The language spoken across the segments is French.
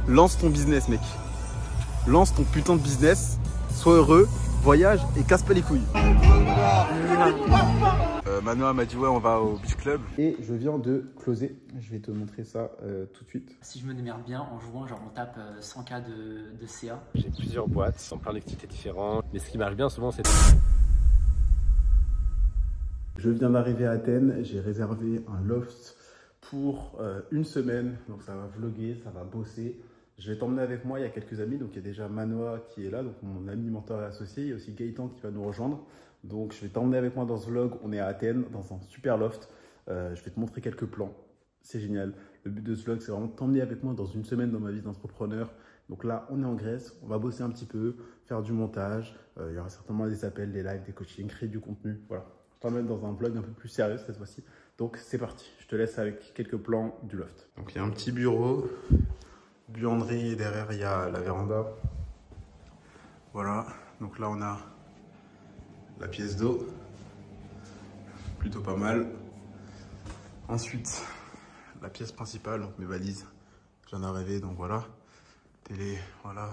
Lance ton business, mec. Lance ton putain de business. Sois heureux, voyage et casse pas les couilles. Manoa m'a dit ouais, on va au beach club. Et je viens de closer. Je vais te montrer ça tout de suite. Si je me démerde bien en jouant, genre on tape 100K de CA. J'ai plusieurs boîtes, sans plein d'activités différentes. Mais ce qui marche bien souvent, c'est... Je viens d'arriver à Athènes. J'ai réservé un loft pour une semaine. Donc ça va vlogger, ça va bosser. Je vais t'emmener avec moi, il y a quelques amis, donc il y a déjà Manoa qui est là, donc mon ami mentor et associé, il y a aussi Gaëtan qui va nous rejoindre. Donc je vais t'emmener avec moi dans ce vlog, on est à Athènes, dans un super loft. Je vais te montrer quelques plans, c'est génial. Le but de ce vlog, c'est vraiment de t'emmener avec moi dans une semaine dans ma vie d'entrepreneur. Donc là, on est en Grèce, on va bosser un petit peu, faire du montage. Il y aura certainement des appels, des lives, des coachings, créer du contenu, voilà. Je t'emmène dans un vlog un peu plus sérieux cette fois-ci. Donc c'est parti, je te laisse avec quelques plans du loft. Donc il y a un petit bureau. Buanderie et derrière il y a la véranda. Voilà, donc là on a la pièce d'eau, plutôt pas mal. Ensuite la pièce principale, donc mes valises, j'en ai rêvé, donc voilà. Télé, voilà.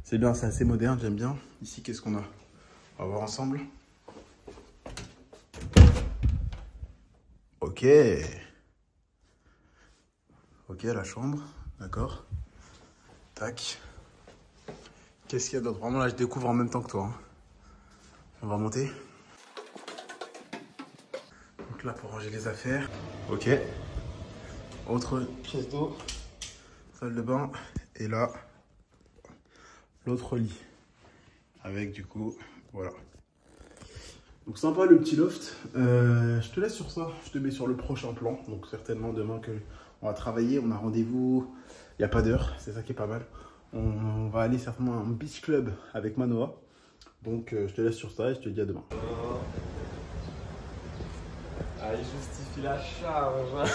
C'est bien, c'est assez moderne, j'aime bien. Ici qu'est-ce qu'on a? On va voir ensemble. Ok. Ok, la chambre. D'accord. Tac. Qu'est-ce qu'il y a d'autre? Vraiment là, je découvre en même temps que toi. Hein. On va monter. Donc là, pour ranger les affaires. Ok. Autre pièce d'eau. Salle de bain. Et là, l'autre lit. Avec du coup, voilà. Donc sympa le petit loft. Je te laisse sur ça. Je te mets sur le prochain plan. Donc certainement demain que on va travailler. On a rendez-vous. Il n'y a pas d'heure. C'est ça qui est pas mal. On va aller certainement à un beach club avec Manoa. Donc je te laisse sur ça et je te dis à demain. Ah, il justifie la charge.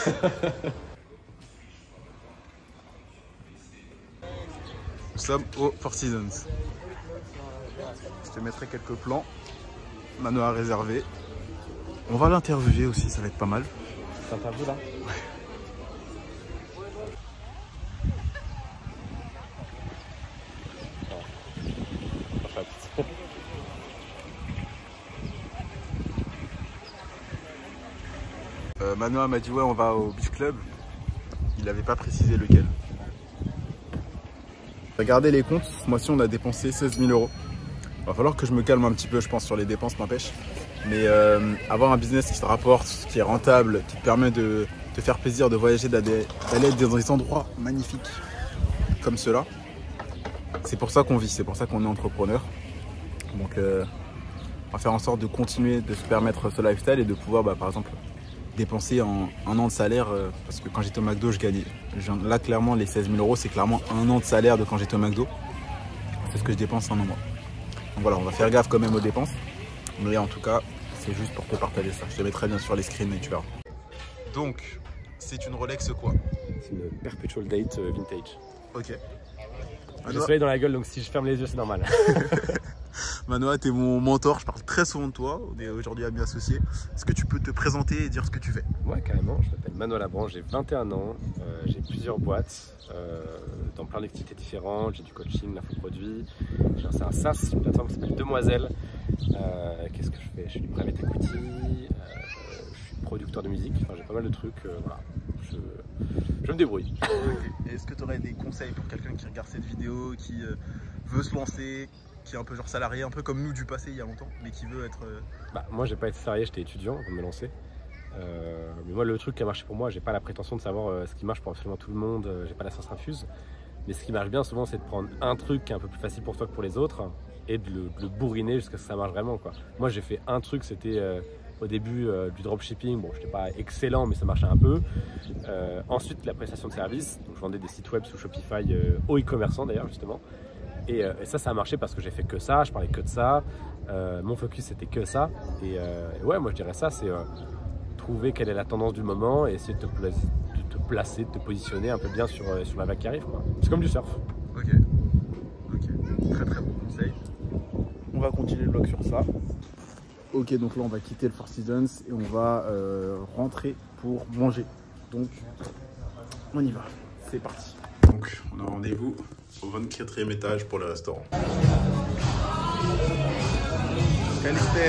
Nous sommes au Four Seasons. Je te mettrai quelques plans. Manoa a réservé. On va l'interviewer aussi, ça va être pas mal. T'interviews là? Ouais. Manoa m'a dit ouais, on va au beach club. Il n'avait pas précisé lequel. Regardez les comptes, ce mois-ci on a dépensé 16 000 €. Va falloir que je me calme un petit peu, je pense, sur les dépenses m'empêche. Mais avoir un business qui te rapporte, qui est rentable, qui te permet de te faire plaisir, de voyager, d'aller dans des endroits magnifiques comme ceux-là, c'est pour ça qu'on vit, c'est pour ça qu'on est entrepreneur. Donc on va faire en sorte de continuer de se permettre ce lifestyle et de pouvoir, par exemple, dépenser en un an de salaire. Parce que quand j'étais au McDo, je gagnais. Là, clairement, les 16 000 €, c'est clairement un an de salaire de quand j'étais au McDo. C'est ce que je dépense en un mois. Donc voilà, on va faire gaffe quand même aux dépenses. Mais en tout cas, c'est juste pour te partager ça. Je te mettrai bien sûr les screens et tu verras. Donc, c'est une Rolex quoi? C'est une Perpetual Date vintage. Ok. J'ai le soleil dans la gueule, donc si je ferme les yeux, c'est normal. Manoa, tu es mon mentor, je parle très souvent de toi. On est aujourd'hui amis associés. Est-ce que tu peux te présenter et dire ce que tu fais? Ouais, carrément. Je m'appelle Manoa Labranche, j'ai 21 ans. J'ai plusieurs boîtes dans plein d'activités différentes. J'ai du coaching, l'infoproduit. J'ai lancé un SaaS, une plateforme qui s'appelle Demoiselle. Qu'est-ce que je fais? Je suis du private equity. Je suis producteur de musique. Enfin, j'ai pas mal de trucs. Voilà. Je me débrouille. Okay. Est-ce que tu aurais des conseils pour quelqu'un qui regarde cette vidéo, qui veut se lancer, qui est un peu genre salarié, un peu comme nous du passé il y a longtemps, mais qui veut être... Moi, j'ai pas été salarié, j'étais étudiant avant de me lancer. Mais moi, le truc qui a marché pour moi, j'ai pas la prétention de savoir ce qui marche pour absolument tout le monde, j'ai pas la science infuse. Mais ce qui marche bien souvent, c'est de prendre un truc qui est un peu plus facile pour toi que pour les autres et de le bourriner jusqu'à ce que ça marche vraiment, quoi. Moi, j'ai fait un truc, c'était au début du dropshipping. Bon, j'étais pas excellent, mais ça marchait un peu. Ensuite, la prestation de service. Donc, je vendais des sites web sous Shopify aux e-commerçants d'ailleurs, justement. Et ça a marché parce que j'ai fait que ça, je parlais que de ça. Mon focus, c'était que ça. Et ouais, moi, je dirais ça, c'est trouver quelle est la tendance du moment et essayer de te placer, de te positionner un peu bien sur la vague qui arrive, quoi. C'est comme du surf. Ok. Très très bon conseil. On va continuer le vlog sur ça. Ok, donc là on va quitter le Four Seasons et on va rentrer pour manger. Donc on y va, c'est parti. Donc, on a rendez-vous au 24e étage pour le restaurant. Calispera.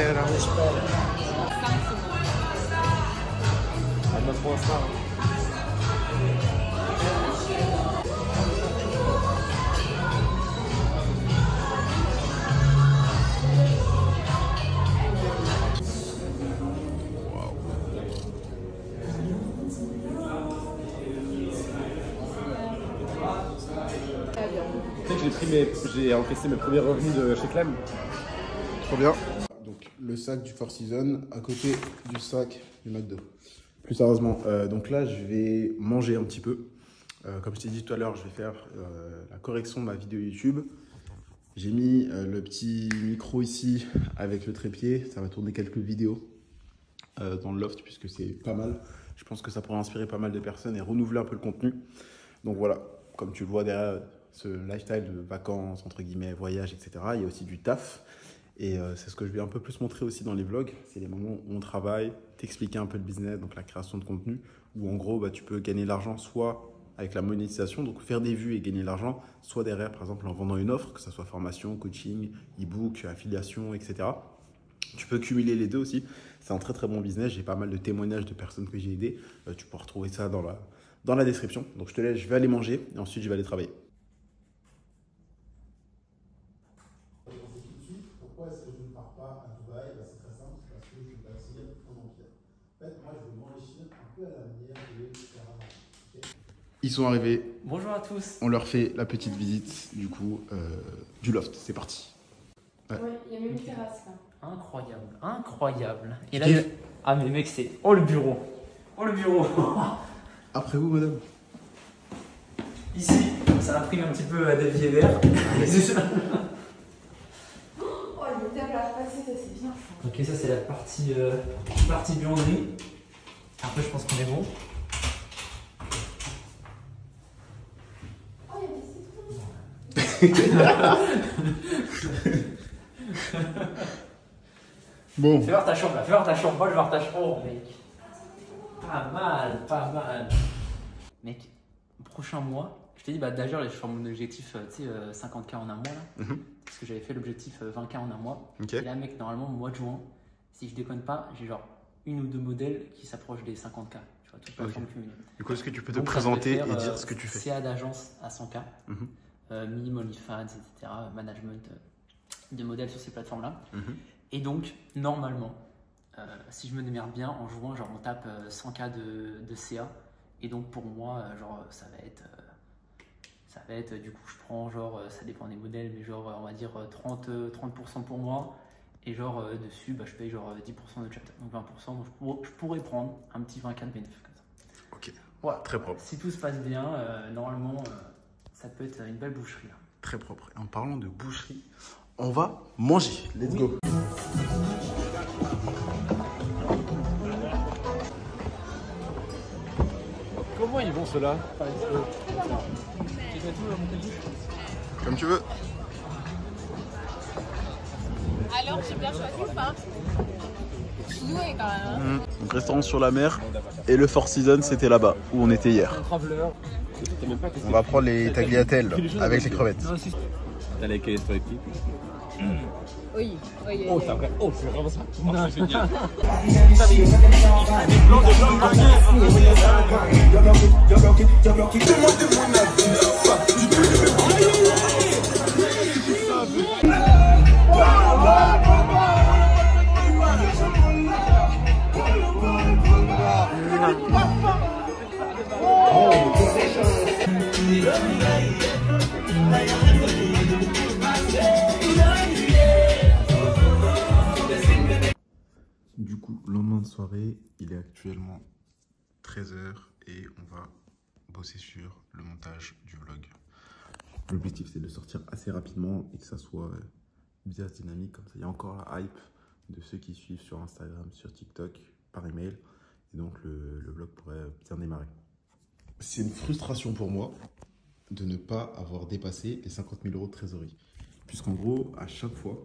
Tu sais que j'ai encaissé mes premiers revenus de chez Clem. Trop bien. Donc le sac du Four Seasons à côté du sac du McDo. Plus sérieusement, donc là je vais manger un petit peu. Comme je t'ai dit tout à l'heure, je vais faire la correction de ma vidéo YouTube. J'ai mis le petit micro ici avec le trépied. Ça va tourner quelques vidéos dans le loft puisque c'est pas mal. Je pense que ça pourrait inspirer pas mal de personnes et renouveler un peu le contenu. Donc voilà, comme tu le vois derrière ce lifestyle de vacances, entre guillemets, voyage, etc. Il y a aussi du taf. Et c'est ce que je vais un peu plus montrer aussi dans les vlogs. C'est les moments où on travaille, t'expliquer un peu le business, donc la création de contenu, où en gros, bah, tu peux gagner de l'argent soit avec la monétisation, donc faire des vues et gagner de l'argent, soit derrière, par exemple, en vendant une offre, que ce soit formation, coaching, e-book, affiliation, etc. Tu peux cumuler les deux aussi. C'est un très très bon business. J'ai pas mal de témoignages de personnes que j'ai aidées. Tu peux retrouver ça dans la description. Donc je te laisse, je vais aller manger et ensuite je vais aller travailler. Pourquoi est-ce que je ne pars pas à Dubaï? C'est très simple, c'est parce que je veux bâtir un empire. En fait, moi, je veux m'enrichir un peu à la manière de Sarah. Okay. Ils sont arrivés. Bonjour à tous. On leur fait la petite visite du coup du loft. C'est parti. Ouais, il y a même une terrasse là. Incroyable, incroyable. Et là, ah mais mec, c'est... Oh le bureau. Oh le bureau. Après vous, madame. Ici, ça imprime un petit peu à David Vert. Ok, ça c'est la partie buanderie. Après, je pense qu'on est bon. Oh, il y a des citrons. Bon. Fais voir ta chambre là, fais voir ta chambre. Moi je vais voir ta chambre. Oh mec. Pas mal, pas mal. Mec, prochain mois, je t'ai dit, bah d'ailleurs, je fais mon objectif, tu sais, 50K en un mois là. Parce que j'avais fait l'objectif 20K en un mois. Okay. Et là, mec, normalement, au mois de juin, si je déconne pas, j'ai genre une ou deux modèles qui s'approchent des 50K. Tu vois, toute plateforme cumulée. Du coup, est-ce que tu peux te Donc, présenter faire, et dire ce que tu fais? CA d'agence à 100K, minimum OnlyFans, etc. Management de modèles sur ces plateformes-là. Et donc, normalement, si je me démerde bien, en juin, genre, on tape 100K de CA. Et donc, pour moi, genre, ça va être, du coup, je prends, genre, ça dépend des modèles, mais genre, on va dire 30% pour moi. Et genre, dessus, bah, je paye genre 10% de chat. Donc 20%, donc je pourrais prendre un petit 20K de bénéfice comme ça. Ok, voilà. Très propre. Si tout se passe bien, normalement, ça peut être une belle boucherie. Là. Très propre. Et en parlant de boucherie, on va manger. Let's go. Comment ils vont ceux-là? Comme tu veux. Alors, j'ai bien choisi ou pas? Chinois quand même. Hein. Donc restaurant sur la mer et le Four Seasons c'était là-bas où on était hier. On va prendre les tagliatelles avec les crevettes. T'as les cahiers spaghetti. Oui, oui. Oh, c'est après. Oh, c'est vraiment ça. Non, c'est génial. Du coup, lendemain de soirée, il est actuellement 13 h et on va bosser sur le montage du vlog. L'objectif, c'est de le sortir assez rapidement et que ça soit bien dynamique. Comme ça, il y a encore la hype de ceux qui suivent sur Instagram, sur TikTok, par email. Et donc, le vlog pourrait bien démarrer. C'est une frustration pour moi de ne pas avoir dépassé les 50 000 € de trésorerie. Puisqu'en gros, à chaque fois,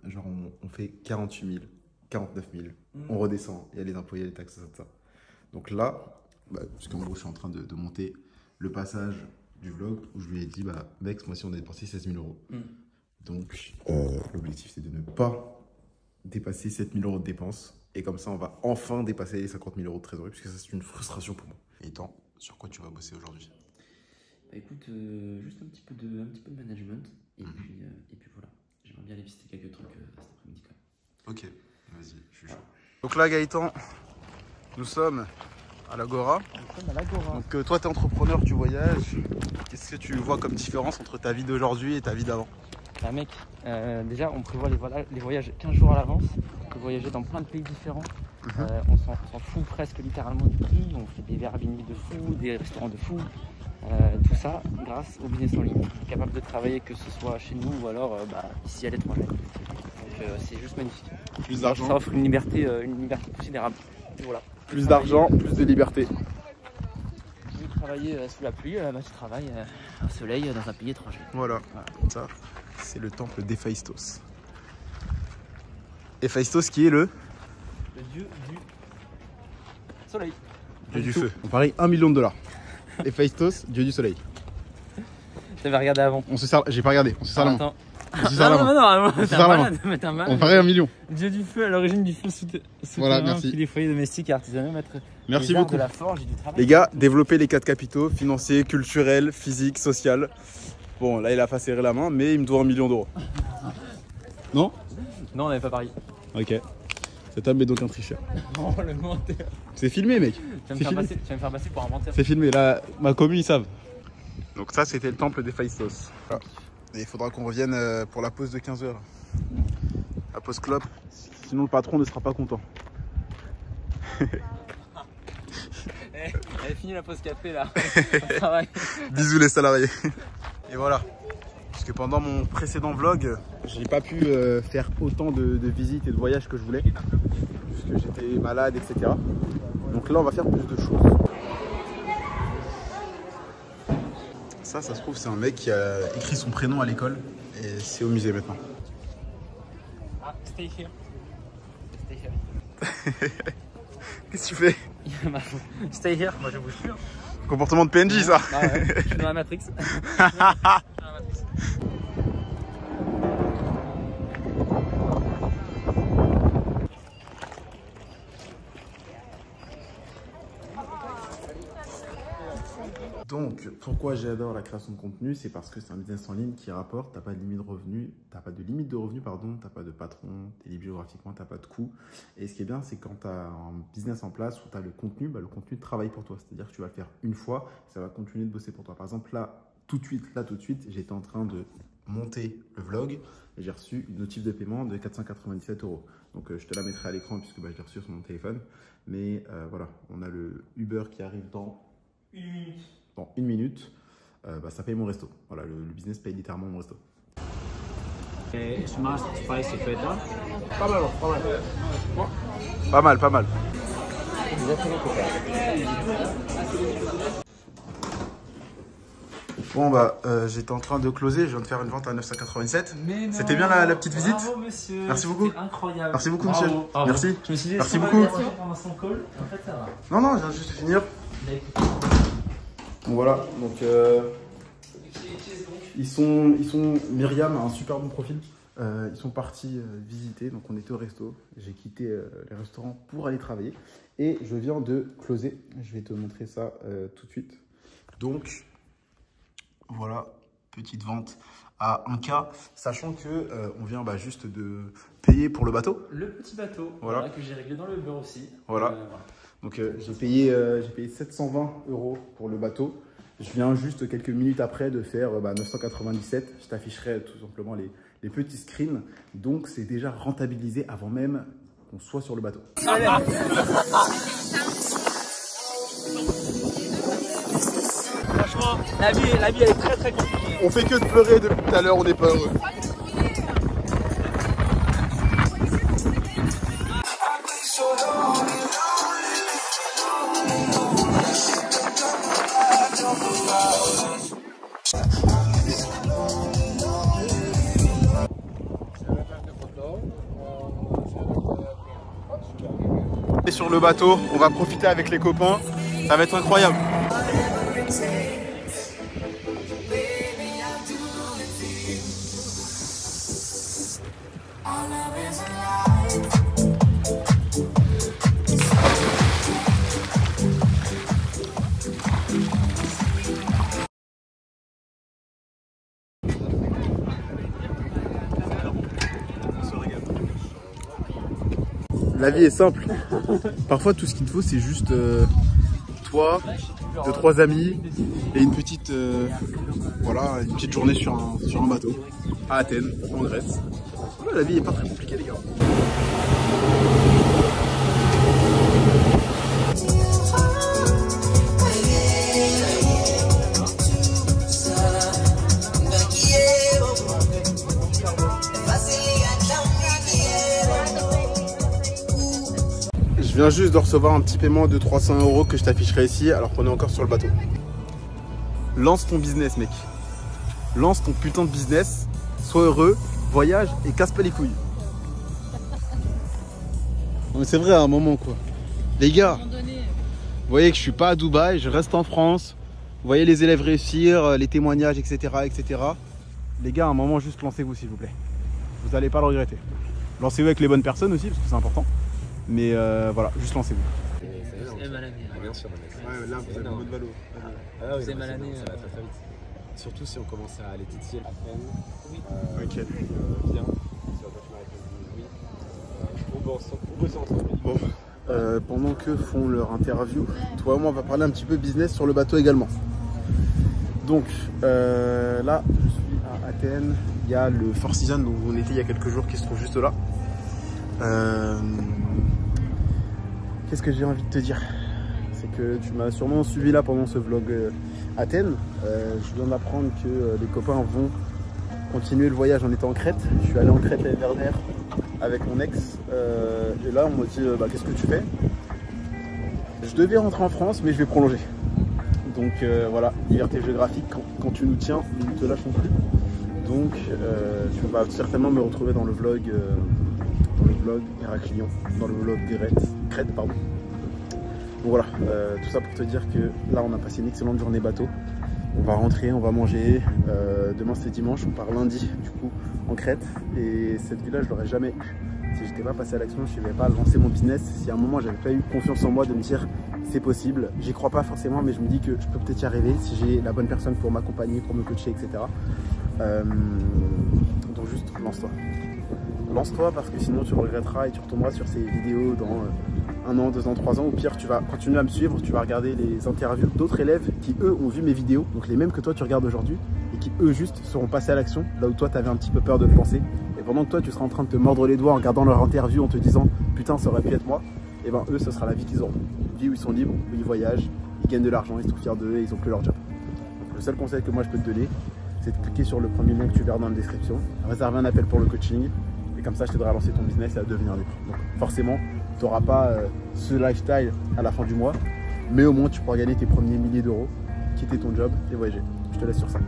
genre on fait 48 000, 49 000, on redescend, il y a les impôts, il y a les taxes, ça. Donc là, puisqu'en gros, je suis en train de monter le passage du vlog où je lui ai dit, bah mec, ce mois-ci on a dépensé 16 000 euros. Donc l'objectif c'est de ne pas dépasser 7 000 euros de dépenses. Et comme ça on va enfin dépasser les 50 000 euros de trésorerie, puisque ça c'est une frustration pour moi. Et tant, sur quoi tu vas bosser aujourd'hui? Bah écoute, juste un petit peu de management. Et puis voilà, j'aimerais bien aller visiter quelques trucs cet après-midi quand même. Ok, vas-y, je suis chaud. Donc là Gaëtan, nous sommes à l'Agora. Donc toi tu es entrepreneur, tu voyages. Qu'est-ce que tu vois comme différence entre ta vie d'aujourd'hui et ta vie d'avant? Bah mec, déjà on prévoit les voyages 15 jours à l'avance. On peut voyager dans plein de pays différents. On s'en fout presque littéralement du prix. On fait des Airbnb de fou, des restaurants de fou. Tout ça grâce au business en ligne. On est capable de travailler que ce soit chez nous ou alors ici à l'étranger. Donc c'est juste magnifique. Plus d'argent. Ça offre une liberté considérable. Et voilà. Plus d'argent, plus de liberté. Tu veux travailler sous la pluie, tu travailles au soleil dans un pays étranger. Voilà. Ça c'est le temple d'Héphaïstos. Héphaïstos qui est le dieu du soleil. Dieu du feu. On parie 1 million de $. Héphaïstos, dieu du soleil. J'avais regardé avant. On se sert, j'ai pas regardé, on se sert la main. On se sert la main. On parie 1 million. Dieu du feu, à l'origine du feu voilà, merci. Puis les foyers domestiques et artisanaux, merci beaucoup. De la forge et du travail. Les gars, développer les 4 capitaux, financier, culturel, physique, social. Bon, là il a pas serré la main, mais il me doit 1 million d'euros. Non? Non, on n'avait pas parié. Ok. Cet homme est donc un tricheur. Oh, le menteur. C'est filmé, mec. Tu vas me faire passer pour un menteur. C'est filmé, là, ma commu, ils savent. Donc ça, c'était le temple d'Héphaïstos. Voilà. Et il faudra qu'on revienne pour la pause de 15 h. La pause clope. Sinon, le patron ne sera pas content. Elle est finie la pause café, là. Bisous les salariés. Et voilà. Parce que pendant mon précédent vlog, j'ai pas pu faire autant de visites et de voyages que je voulais. Puisque j'étais malade, etc. Donc là, on va faire plus de choses. Ça se trouve, c'est un mec qui a écrit son prénom à l'école. Et c'est au musée maintenant. Ah, stay here. Stay here. Qu'est-ce que tu fais? Stay here, moi je bouge plus. Comportement de PNJ, ça. Ah ouais, je suis dans la Matrix. Donc, pourquoi j'adore la création de contenu? C'est parce que c'est un business en ligne qui rapporte, t'as pas de limite de revenus, t'as pas de de patron, t'es libre géographiquement, t'as pas de coût. Et ce qui est bien, c'est quand t'as un business en place où t'as le contenu travaille pour toi. C'est-à-dire que tu vas le faire une fois, ça va continuer de bosser pour toi. Par exemple, là, tout de suite, j'étais en train de monter le vlog et j'ai reçu une notif de paiement de 497 €. Donc, je te la mettrai à l'écran puisque je l'ai reçu sur mon téléphone. Mais voilà, on a le Uber qui arrive dans une minute, ça paye mon resto. Voilà, le business paye littéralement mon resto. Smashed spicy feta. Pas mal. Bon j'étais en train de closer, je viens de faire une vente à 997. C'était bien la petite visite. Bravo monsieur. Merci beaucoup. Incroyable. Merci beaucoup monsieur. Bravo. Merci. Je me suis dit, merci beaucoup. Pendant son call, en fait ça va. Non, je viens juste de finir. Bon voilà, donc ils sont Myriam a un super bon profil. Ils sont partis visiter, donc on était au resto. J'ai quitté les restaurants pour aller travailler et je viens de closer. Je vais te montrer ça tout de suite. Donc voilà, petite vente à 1K, sachant que on vient juste de payer pour le bateau. Le petit bateau, voilà que j'ai réglé dans le Uber aussi. Voilà. Donc j'ai payé 720 € pour le bateau. Je viens juste quelques minutes après de faire 997. Je t'afficherai tout simplement les petits screens. Donc c'est déjà rentabilisé avant même qu'on soit sur le bateau. Franchement, la vie elle est très compliquée. On fait que de pleurer depuis tout à l'heure, on n'est pas heureux. Sur le bateau, on va profiter avec les copains, ça va être incroyable. La vie est simple. Parfois, tout ce qu'il te faut, c'est juste toi, 2-3 amis et une petite, voilà, une petite journée sur un bateau à Athènes, en Grèce. Voilà, la vie est pas très compliquée, les gars. Je viens juste de recevoir un petit paiement de 300 € que je t'afficherai ici alors qu'on est encore sur le bateau. Lance ton business, mec. Lance ton putain de business. Sois heureux, voyage et casse pas les couilles. Non mais c'est vrai à un moment quoi. Les gars, vous voyez que je suis pas à Dubaï, je reste en France. Vous voyez les élèves réussir, les témoignages, etc., etc. Les gars, à un moment, juste lancez-vous s'il vous plaît. Vous n'allez pas le regretter. Lancez-vous avec les bonnes personnes aussi parce que c'est important. Mais voilà, juste lancez-vous. C'est mal à venir. Bien sûr, Ouais, là vous avez une bonne valo. C'est mal à venir. Ça va très vite. Surtout si on commence à aller titiller à peine. Oui. Ok. Bien. Si on continue à répondre oui. On bosse ensemble. Bon, pendant que font leur interview, toi et moi on va parler un petit peu business sur le bateau également. Donc là, je suis à Athènes. Il y a le Four Seasons où on était il y a quelques jours qui se trouve juste là. Qu'est-ce que j'ai envie de te dire? C'est que tu m'as sûrement suivi là pendant ce vlog Athènes. Je viens d'apprendre que les copains vont continuer le voyage en étant en Crète. Je suis allé en Crète l'année dernière avec mon ex. Et là, on m'a dit qu'est-ce que tu fais? Je devais rentrer en France, mais je vais prolonger. Donc voilà, liberté géographique, quand tu nous tiens, nous ne te lâchons plus. Donc tu vas certainement me retrouver dans le vlog Héraclion, dans le vlog Crète, pardon. Donc voilà, tout ça pour te dire que là on a passé une excellente journée bateau. On va rentrer, on va manger. Demain c'est dimanche, on part lundi du coup en Crète. Et cette vie-là je l'aurais jamais eu si j'étais pas passé à l'action, je n'avais pas lancé mon business. Si à un moment j'avais pas eu confiance en moi de me dire c'est possible, j'y crois pas forcément, mais je me dis que je peux peut-être y arriver si j'ai la bonne personne pour m'accompagner, pour me coacher, etc. Donc juste lance-toi. Lance-toi parce que sinon tu regretteras et tu retomberas sur ces vidéos dans 1 an, 2 ans, 3 ans. Ou pire, tu vas continuer à me suivre, tu vas regarder les interviews d'autres élèves qui eux ont vu mes vidéos, donc les mêmes que toi tu regardes aujourd'hui, et qui eux juste seront passés à l'action, là où toi tu avais un petit peu peur de te lancer. Et pendant que toi tu seras en train de te mordre les doigts en regardant leur interview en te disant putain ça aurait pu être moi, et ben eux ce sera la vie qu'ils auront. Une vie où ils sont libres, où ils voyagent, ils gagnent de l'argent, ils sont fiers d'eux et ils ont plus leur job. Donc le seul conseil que moi je peux te donner, c'est de cliquer sur le premier lien que tu verras dans la description, réserver un appel pour le coaching, et comme ça je t'aiderai à lancer ton business et à devenir libre. Donc forcément, tu n'auras pas ce lifestyle à la fin du mois, mais au moins tu pourras gagner tes premiers milliers d'euros, quitter ton job et voyager. Je te laisse sur ça.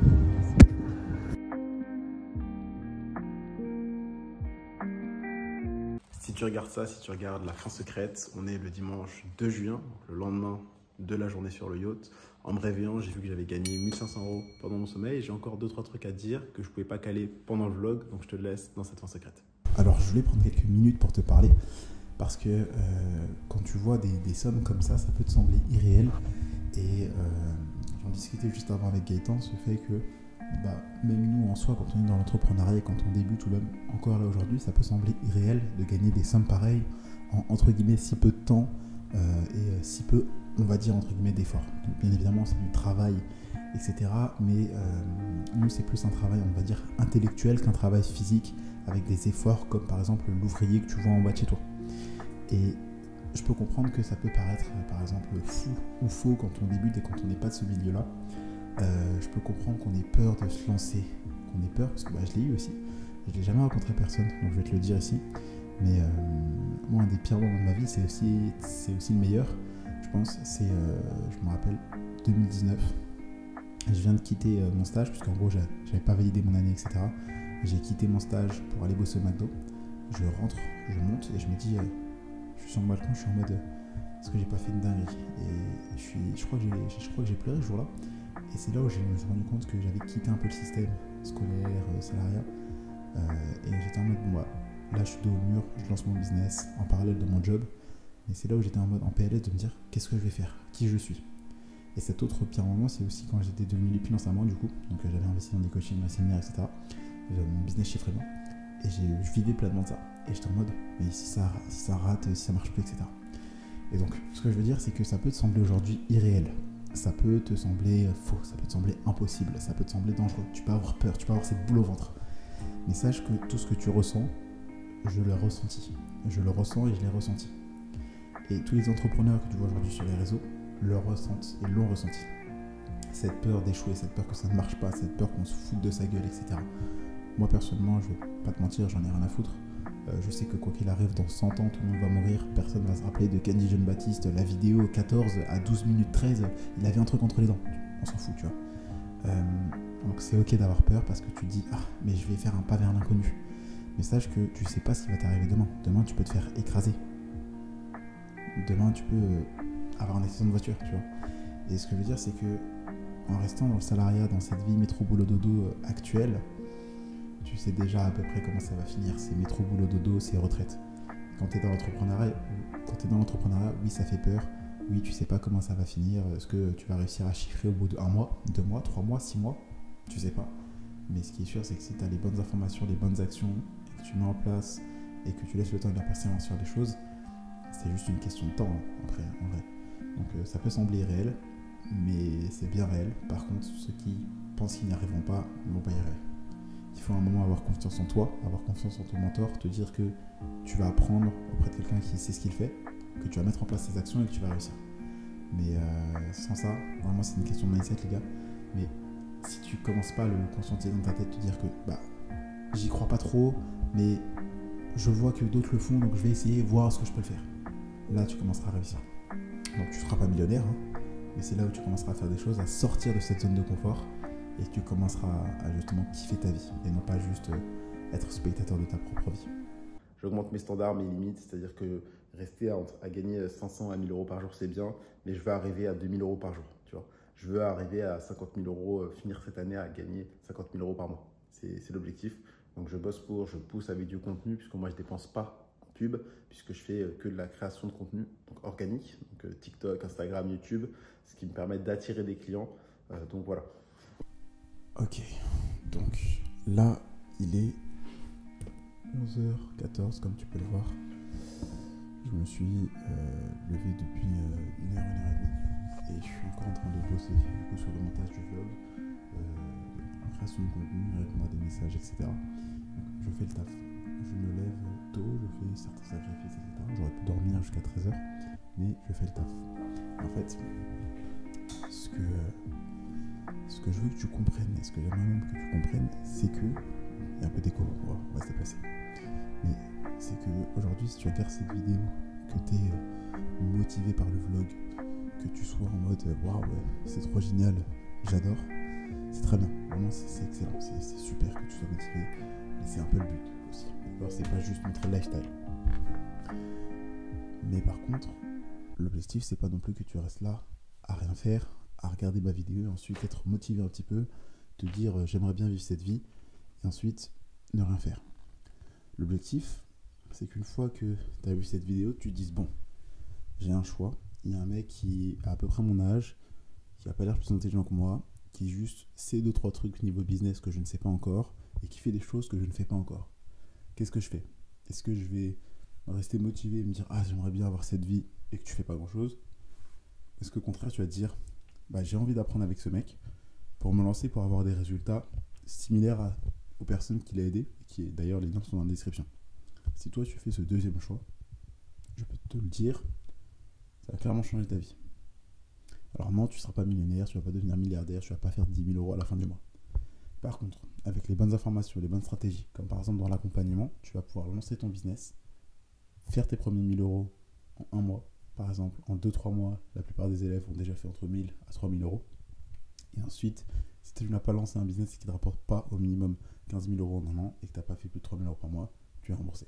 Si tu regardes ça, si tu regardes La Fin Secrète, on est le dimanche 2 juin, le lendemain de la journée sur le yacht. En me réveillant, j'ai vu que j'avais gagné 1 500 € pendant mon sommeil. J'ai encore 2-3 trucs à te dire que je ne pouvais pas caler pendant le vlog, donc je te laisse dans cette fin secrète. Alors, je voulais prendre quelques minutes pour te parler, parce que quand tu vois des sommes comme ça peut te sembler irréel. Et j'en discutais juste avant avec Gaëtan, ce fait que même nous en soi, quand on est dans l'entrepreneuriat, quand on débute ou même encore là aujourd'hui, ça peut sembler irréel de gagner des sommes pareilles en entre guillemets si peu de temps et si peu, on va dire entre guillemets, d'efforts. Donc bien évidemment c'est du travail, etc. Mais nous c'est plus un travail, on va dire, intellectuel qu'un travail physique avec des efforts comme par exemple l'ouvrier que tu vois en bas de chez toi. Et je peux comprendre que ça peut paraître par exemple fou ou faux quand on débute et quand on n'est pas de ce milieu-là. Je peux comprendre qu'on ait peur de se lancer, qu'on ait peur, parce que je l'ai eu aussi. Je l'ai jamais rencontré personne, donc je vais te le dire ici. Mais moi, un des pires moments de ma vie, c'est aussi le meilleur, je pense. C'est, je me rappelle, 2019. Je viens de quitter mon stage, puisqu'en gros, j'avais pas validé mon année, etc. J'ai quitté mon stage pour aller bosser au McDo. Je rentre, je monte et je me dis, je suis sur le balcon, je suis en mode, est-ce que j'ai pas fait une dinguerie? Et je crois que j'ai pleuré ce jour-là. Et c'est là où je me suis rendu compte que j'avais quitté un peu le système scolaire, salariat. Et j'étais en mode, là je suis dos au mur, je lance mon business en parallèle de mon job. Et c'est là où j'étais en mode en PLS de me dire, qu'est-ce que je vais faire? Qui je suis? Et cet autre pire moment, c'est aussi quand j'étais devenu financièrement du coup. Donc j'avais investi dans des coachings, des séminaires, etc. Mon business chiffrait bien. Et je vivais pleinement de ça. Et j'étais en mode, mais si ça rate, si ça marche plus, etc. Et donc, ce que je veux dire, c'est que ça peut te sembler aujourd'hui irréel. Ça peut te sembler faux, ça peut te sembler impossible, ça peut te sembler dangereux. Tu peux avoir peur, tu peux avoir cette boule au ventre. Mais sache que tout ce que tu ressens, je l'ai ressenti. Je le ressens et je l'ai ressenti. Et tous les entrepreneurs que tu vois aujourd'hui sur les réseaux le ressentent et l'ont ressenti. Cette peur d'échouer, cette peur que ça ne marche pas, cette peur qu'on se foute de sa gueule, etc. Moi personnellement, je vais pas te mentir, j'en ai rien à foutre. Je sais que quoi qu'il arrive, dans 100 ans, tout le monde va mourir. Personne ne va se rappeler de Kenji Jean-Baptiste, la vidéo 14 à 12 minutes 13, il avait un truc entre les dents. On s'en fout, tu vois. Donc c'est ok d'avoir peur parce que tu te dis « Ah, mais je vais faire un pas vers l'inconnu ». Mais sache que tu sais pas ce qui va t'arriver demain. Demain, tu peux te faire écraser. Demain, tu peux avoir un accident de voiture, tu vois. Et ce que je veux dire, c'est que en restant dans le salariat, dans cette vie métro-boulot-dodo actuelle, tu sais déjà à peu près comment ça va finir. C'est métro-boulot-dodo, c'est retraite. Quand tu es dans l'entrepreneuriat, oui, ça fait peur. Oui, tu sais pas comment ça va finir. Est-ce que tu vas réussir à chiffrer au bout de 1 mois, 2 mois, 3 mois, 6 mois? Tu sais pas. Mais ce qui est sûr, c'est que si tu as les bonnes informations, les bonnes actions, et que tu mets en place et que tu laisses le temps et la persévérance sur les choses, c'est juste une question de temps, après, en vrai. Donc ça peut sembler irréel, mais c'est bien réel. Par contre, ceux qui pensent qu'ils n'y arriveront pas ne vont pas y arriver. Il faut à un moment avoir confiance en toi, avoir confiance en ton mentor, te dire que tu vas apprendre auprès de quelqu'un qui sait ce qu'il fait, que tu vas mettre en place ses actions et que tu vas réussir. Mais sans ça, vraiment c'est une question de mindset les gars, mais si tu commences pas à le conscientiser dans ta tête, te dire que j'y crois pas trop, mais je vois que d'autres le font, donc je vais essayer, voir ce que je peux le faire. Là tu commenceras à réussir. Donc tu ne seras pas millionnaire, hein, mais c'est là où tu commenceras à faire des choses, à sortir de cette zone de confort, et tu commenceras à justement kiffer ta vie, et non pas juste être spectateur de ta propre vie. J'augmente mes standards, mes limites, c'est-à-dire que rester à gagner 500 à 1000 euros par jour, c'est bien, mais je veux arriver à 2000 euros par jour, tu vois. Je veux arriver à 50 000 euros, finir cette année à gagner 50 000 euros par mois. C'est l'objectif. Donc je bosse je pousse avec du contenu, puisque moi je ne dépense pas en pub, puisque je fais que de la création de contenu donc organique, donc TikTok, Instagram, YouTube, ce qui me permet d'attirer des clients. Donc voilà. Ok, donc là il est 11h14 comme tu peux le voir. Je me suis levé depuis 1h, 1h30 et je suis encore en train de bosser du coup, sur le montage du vlog, la création de contenu, répondre à des messages, etc. Donc, je fais le taf. Je me lève tôt, je fais certains sacrifices, etc. J'aurais pu dormir jusqu'à 13h, mais je fais le taf. En fait, ce que je veux que tu comprennes, et ce que j'aimerais même que tu comprennes, c'est que, il y a un peu d'écho, on va se déplacer, mais c'est que aujourd'hui, si tu regardes cette vidéo, que tu es motivé par le vlog, que tu sois en mode waouh, c'est trop génial, j'adore, c'est très bien, vraiment c'est excellent, c'est super que tu sois motivé, mais c'est un peu le but aussi, d'accord, c'est pas juste notre lifestyle. Mais par contre, l'objectif c'est pas non plus que tu restes là à rien faire, à regarder ma vidéo et ensuite être motivé un petit peu, te dire j'aimerais bien vivre cette vie et ensuite ne rien faire. L'objectif c'est qu'une fois que tu as vu cette vidéo, tu te dises bon, j'ai un choix, il y a un mec qui a à peu près mon âge, qui a pas l'air plus intelligent que moi, qui juste sait 2-3 trucs niveau business que je ne sais pas encore et qui fait des choses que je ne fais pas encore. Qu'est-ce que je fais? Est-ce que je vais rester motivé et me dire j'aimerais bien avoir cette vie et que tu fais pas grand chose? Est-ce qu'au contraire tu vas te dire j'ai envie d'apprendre avec ce mec pour me lancer, pour avoir des résultats similaires aux personnes qui l'a aidé, qui d'ailleurs les liens sont dans la description. Si toi tu fais ce deuxième choix, je peux te le dire, ça va clairement changer ta vie. Alors non, tu ne seras pas millionnaire, tu ne vas pas devenir milliardaire, tu ne vas pas faire 10 000 euros à la fin du mois. Par contre, avec les bonnes informations, les bonnes stratégies, comme par exemple dans l'accompagnement, tu vas pouvoir lancer ton business, faire tes premiers 1000 euros en 1 mois. Par exemple, en 2-3 mois, la plupart des élèves ont déjà fait entre 1000 à 3000 euros. Et ensuite, si tu n'as pas lancé un business qui ne te rapporte pas au minimum 15 000 euros en 1 an et que tu n'as pas fait plus de 3000 euros par mois, tu es remboursé.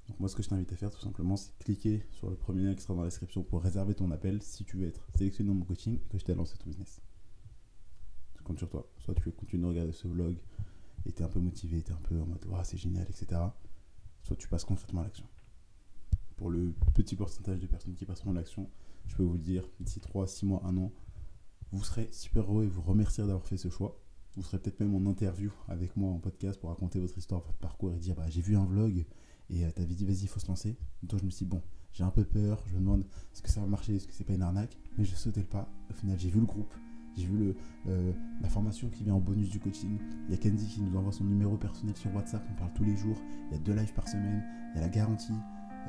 Donc moi, ce que je t'invite à faire tout simplement, c'est cliquer sur le premier lien qui sera dans la description pour réserver ton appel si tu veux être sélectionné dans mon coaching et que je t'ai lancé ton business. Je compte sur toi. Soit tu veux continuer de regarder ce vlog et tu es un peu motivé, tu es un peu en mode c'est génial, etc. Soit tu passes concrètement à l'action. Pour le petit pourcentage de personnes qui passeront à l'action, je peux vous le dire, d'ici 3, 6 mois, 1 an, vous serez super heureux et vous remercierez d'avoir fait ce choix. vous serez peut-être même en interview avec moi en podcast pour raconter votre histoire, votre parcours et dire j'ai vu un vlog et t'avais dit vas-y, il faut se lancer. Donc toi, je me suis dit bon, j'ai un peu peur, je me demande est-ce que ça va marcher, est-ce que c'est pas une arnaque, mais j'ai sauté le pas. Au final, j'ai vu le groupe, j'ai vu la formation qui vient en bonus du coaching. Il y a Kenzie qui nous envoie son numéro personnel sur WhatsApp, on parle tous les jours. Il y a 2 lives par semaine, il y a la garantie,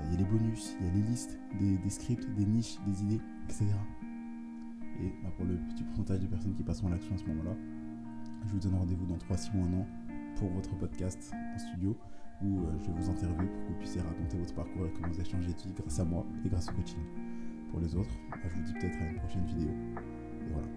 il y a les bonus, il y a les listes, des scripts, des niches, des idées, etc. Et pour le petit pourcentage de personnes qui passeront à l'action à ce moment-là, je vous donne rendez-vous dans 3, 6 mois, 1 an pour votre podcast en studio où je vais vous interviewer pour que vous puissiez raconter votre parcours et comment vous avez changé de vie grâce à moi et grâce au coaching. Pour les autres, je vous dis peut-être à une prochaine vidéo. Et voilà.